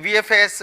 VFS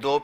2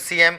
cm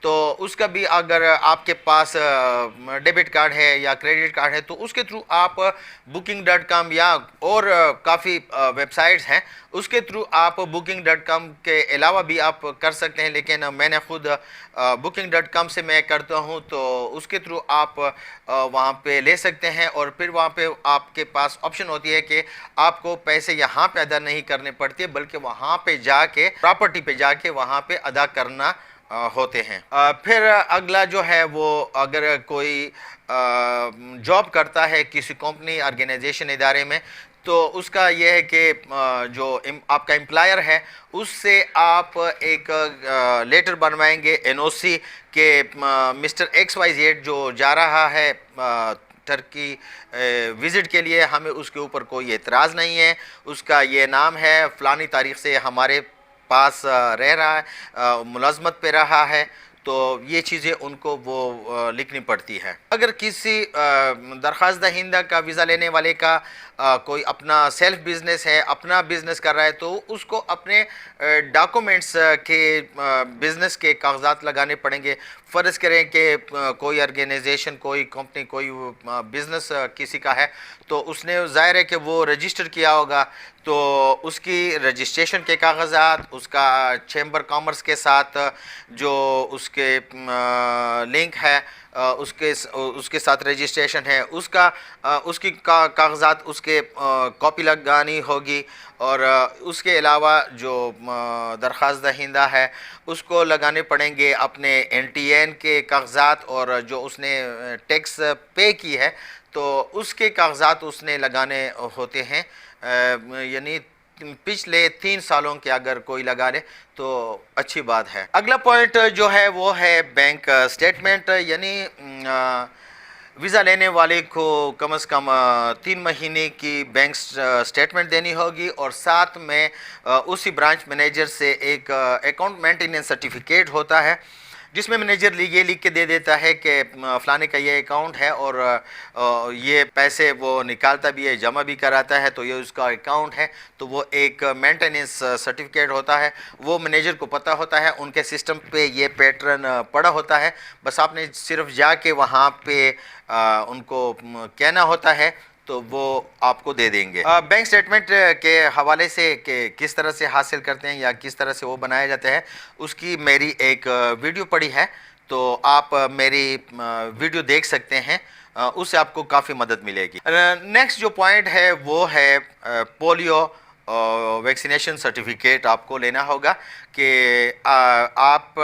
تو اس کا بھی اگر آپ کے پاس ڈیبٹ کارڈ ہے یا کریڈٹ کارڈ ہے تو اس کے تھرو آپ booking.com یا اور کافی ویب سائٹس ہیں اس کے تھرو آپ booking.com کے علاوہ بھی آپ کر سکتے ہیں، لیکن میں نے خود booking.com سے میں کرتا ہوں تو اس کے تھرو آپ وہاں پہ لے سکتے ہیں، اور پھر وہاں پہ آپ کے پاس آپشن ہوتی ہے کہ آپ کو پیسے یہاں پہ ادا نہیں کرنے پڑتے بلکہ وہاں پہ جا کے پراپرٹی پہ جا کے وہاں پہ ادا کرنا ہوتے ہیں۔ پھر اگلا جو ہے وہ اگر کوئی جاب کرتا ہے کسی کمپنی آرگنائزیشن ادارے میں تو اس کا یہ ہے کہ جو آپ کا امپلائر ہے اس سے آپ ایک لیٹر بنوائیں گے NOC کہ مسٹر XYZ جو جا رہا ہے ٹرکی وزٹ کے لیے، ہمیں اس کے اوپر کوئی اعتراض نہیں ہے، اس کا یہ نام ہے، فلانی تاریخ سے ہمارے پاس رہ رہا ہے، ملازمت پہ رہا ہے، تو یہ چیزیں ان کو وہ لکھنی پڑتی ہے۔ اگر کسی درخواست دہندہ کا ویزا لینے والے کا کوئی اپنا سیلف بزنس ہے، اپنا بزنس کر رہا ہے، تو اس کو اپنے ڈاکومنٹس کے بزنس کے کاغذات لگانے پڑیں گے۔ فرض کریں کہ کوئی آرگنائزیشن، کوئی کمپنی، کوئی بزنس کسی کا ہے تو اس نے ظاہر ہے کہ وہ رجسٹر کیا ہوگا، تو اس کی رجسٹریشن کے کاغذات، اس کا چیمبر کامرس کے ساتھ جو اس کے لنک ہے، اس کے ساتھ رجسٹریشن ہے، اس کی کاغذات، اس کے کاپی لگانی ہوگی، اور اس کے علاوہ جو درخواست دہندہ ہے اس کو لگانے پڑیں گے اپنے NTN کے کاغذات، اور جو اس نے ٹیکس پے کی ہے تو اس کے کاغذات اس نے لگانے ہوتے ہیں، یعنی پچھلے 3 سالوں کے اگر کوئی لگا لے تو اچھی بات ہے۔ اگلا پوائنٹ جو ہے وہ ہے بینک سٹیٹمنٹ، یعنی ویزا لینے والے کو کم از کم 3 مہینے کی بینک سٹیٹمنٹ دینی ہوگی، اور ساتھ میں اسی برانچ مینیجر سے ایک اکاؤنٹ مینٹیننس سرٹیفکیٹ ہوتا ہے جس میں مینیجر یہ لکھ کے دے دیتا ہے کہ فلانے کا یہ اکاؤنٹ ہے اور یہ پیسے وہ نکالتا بھی ہے، جمع بھی کراتا ہے، تو یہ اس کا اکاؤنٹ ہے، تو وہ ایک مینٹیننس سرٹیفکیٹ ہوتا ہے، وہ مینیجر کو پتہ ہوتا ہے، ان کے سسٹم پہ یہ پیٹرن پڑا ہوتا ہے، بس آپ نے صرف جا کے وہاں پہ ان کو کہنا ہوتا ہے تو وہ آپ کو دے دیں گے۔ بینک سٹیٹمنٹ کے حوالے سے کہ کس طرح سے حاصل کرتے ہیں یا کس طرح سے وہ بنایا جاتا ہے، اس کی میری ایک ویڈیو پڑی ہے، تو آپ میری ویڈیو دیکھ سکتے ہیں، اس سے آپ کو کافی مدد ملے گی۔ نیکسٹ جو پوائنٹ ہے وہ ہے پولیو ویکسینیشن سرٹیفکیٹ آپ کو لینا ہوگا کہ آپ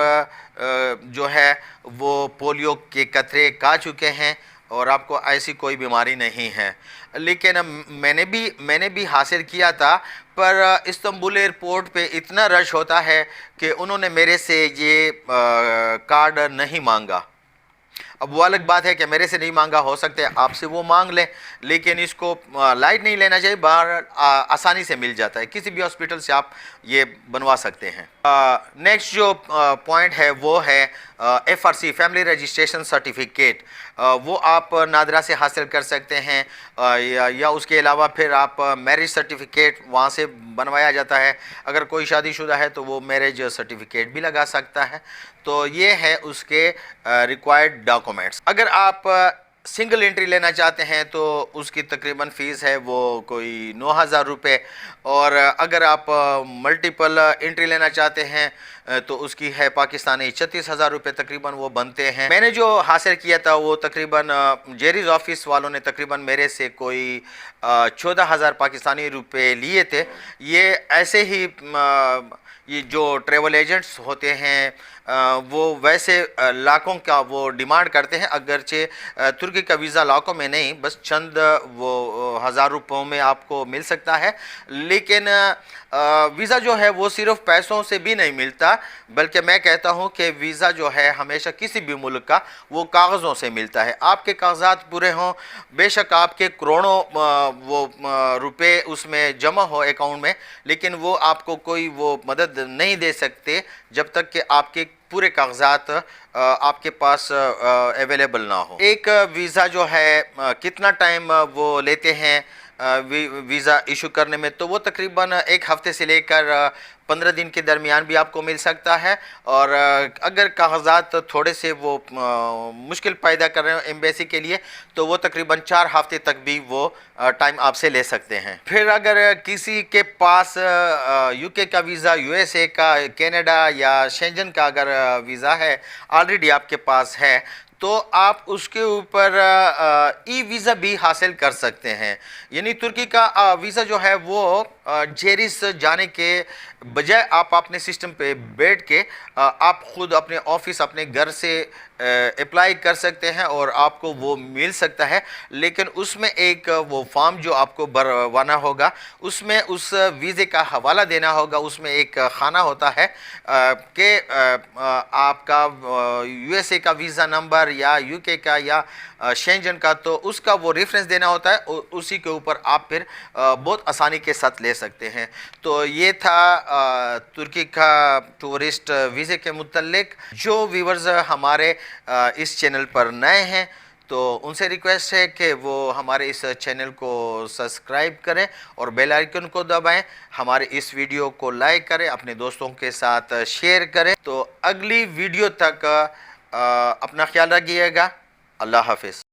جو ہے وہ پولیو کے قطرے کھا چکے ہیں اور آپ کو ایسی کوئی بیماری نہیں ہے، لیکن میں نے بھی حاصل کیا تھا، پر استنبول ایئرپورٹ پہ اتنا رش ہوتا ہے کہ انہوں نے میرے سے یہ کارڈ نہیں مانگا۔ اب وہ الگ بات ہے کہ میرے سے نہیں مانگا، ہو سکتا ہے آپ سے وہ مانگ لیں، لیکن اس کو لائٹ نہیں لینا چاہیے، باہر آسانی سے مل جاتا ہے، کسی بھی ہاسپٹل سے آپ یہ بنوا سکتے ہیں۔ نیکسٹ جو پوائنٹ ہے وہ ہے FRC فیملی رجسٹریشن سرٹیفکیٹ، وہ آپ نادرا سے حاصل کر سکتے ہیں، یا اس کے علاوہ پھر آپ میرج سرٹیفکیٹ وہاں سے بنوایا جاتا ہے، اگر کوئی شادی شدہ ہے تو وہ میرج سرٹیفکیٹ بھی لگا سکتا ہے، تو یہ ہے اس کے ریکوائرڈ ڈاکومنٹس۔ اگر آپ سنگل انٹری لینا چاہتے ہیں تو اس کی تقریباً فیس ہے وہ کوئی 9,000 روپے، اور اگر آپ ملٹیپل انٹری لینا چاہتے ہیں تو اس کی ہے پاکستانی 36,000 روپے تقریباً وہ بنتے ہیں۔ میں نے جو حاصل کیا تھا وہ تقریباً جیریز آفس والوں نے تقریباً میرے سے کوئی 14,000 پاکستانی روپے لیے تھے۔ یہ ایسے ہی یہ جو ٹریول ایجنٹس ہوتے ہیں وہ ویسے لاکھوں کا وہ ڈیمانڈ کرتے ہیں، اگرچہ ترکی کا ویزا لاکھوں میں نہیں، بس چند وہ 1,000 روپوں میں آپ کو مل سکتا ہے، لیکن ویزا جو ہے وہ صرف پیسوں سے بھی نہیں ملتا، بلکہ میں کہتا ہوں کہ ویزا جو ہے ہمیشہ کسی بھی ملک کا وہ کاغذوں سے ملتا ہے۔ آپ کے کاغذات پورے ہوں، بے شک آپ کے کروڑوں وہ روپے اس میں جمع ہو اکاؤنٹ میں، لیکن وہ آپ کو کوئی وہ مدد نہیں دے سکتے جب تک کہ آپ کے پورے کاغذات آپ کے پاس اویلیبل نہ ہو۔ ایک ویزا جو ہے کتنا ٹائم وہ لیتے ہیں، ویزا ایشو کرنے میں، تو وہ تقریباً 1 ہفتے سے لے کر 15 دن کے درمیان بھی آپ کو مل سکتا ہے، اور اگر کاغذات تھوڑے سے وہ مشکل پیدا کر رہے ہیں ایمبیسی کے لیے تو وہ تقریباً 4 ہفتے تک بھی وہ ٹائم آپ سے لے سکتے ہیں۔ پھر اگر کسی کے پاس یو کے کا ویزا، یو ایس اے کا، کینیڈا یا شینجن کا اگر ویزا ہے آلریڈی آپ کے پاس ہے، تو آپ اس کے اوپر ای ویزا بھی حاصل کر سکتے ہیں۔ یعنی ترکی کا ویزا جو ہے وہ جیریس جانے کے بجائے آپ اپنے سسٹم پہ بیٹھ کے آپ خود اپنے آفس اپنے گھر سے اپلائی کر سکتے ہیں اور آپ کو وہ مل سکتا ہے، لیکن اس میں ایک وہ فارم جو آپ کو بھروانا ہوگا، اس میں اس ویزے کا حوالہ دینا ہوگا، اس میں ایک خانہ ہوتا ہے کہ آپ کا یو ایس اے کا ویزا نمبر یا یو کے کا یا شینجن کا، تو اس کا وہ ریفرنس دینا ہوتا ہے، اور اسی کے اوپر آپ پھر بہت آسانی کے ساتھ لے سکتے ہیں۔ تو یہ تھا ترکی کا ٹورسٹ ویزے کے متعلق۔ جو ویورز ہمارے اس چینل پر نئے ہیں تو ان سے ریکویسٹ ہے کہ وہ ہمارے اس چینل کو سبسکرائب کریں اور بیل آئیکن کو دبائیں، ہمارے اس ویڈیو کو لائک کریں، اپنے دوستوں کے ساتھ شیئر کریں۔ تو اگلی ویڈیو تک اپنا خیال رکھیے گا۔ اللہ حافظ۔